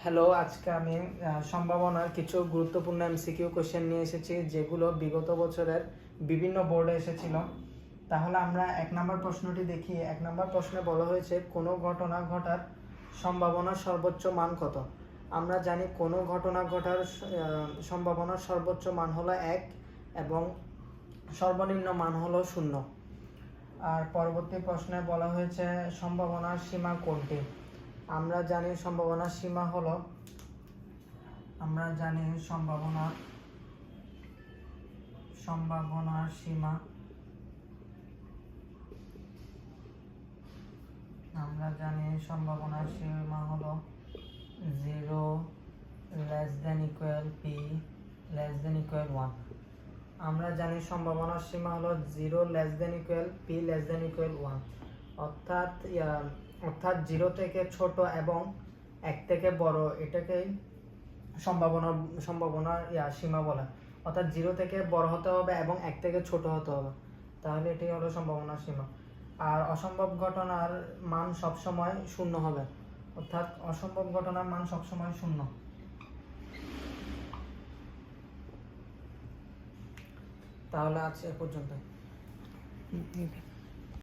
Hello, আজকে আমি সম্ভাবনার কিছু গুরুত্বপূর্ণ এমসিকিউ কোশ্চেন নিয়ে এসেছি যেগুলো বিগত বছরের বিভিন্ন বোর্ডে এসেছিল। তাহলে আমরা 1 নম্বর প্রশ্নটি দেখি। 1 নম্বর প্রশ্নে বলা হয়েছে কোনো ঘটনা ঘটার সম্ভাবনার সর্বোচ্চ মান কত। আমরা জানি কোনো ঘটনা ঘটার সম্ভাবনার সর্বোচ্চ মান হলো 1 এবং সর্বনিম্ন মান হলো 0। আর পরবর্তী প্রশ্নে বলা হয়েছে সম্ভাবনার সীমা কোনটি। আমরা জানি সম্ভাবনার সীমা হলো সম্ভাবনার সীমা হলো 0 less than equal p less than equal 1। আমরা জানি সম্ভাবনার সীমা হলো 0 less than equal p less than equal 1, অর্থাৎ 0 থেকে ছোট এবং 1 থেকে বড় এটাকেই সম্ভাবনার সীমা বলে। অর্থাৎ 0 থেকে বড় হতে হবে এবং 1 থেকে ছোট হতে হবে, তাহলে এটাই হলো সম্ভাবনার সীমা। আর অসম্ভব ঘটনার মান সবসময় 0 হবে, অর্থাৎ অসম্ভব ঘটনার মান সবসময় 0। তাহলে আজ এ পর্যন্ত।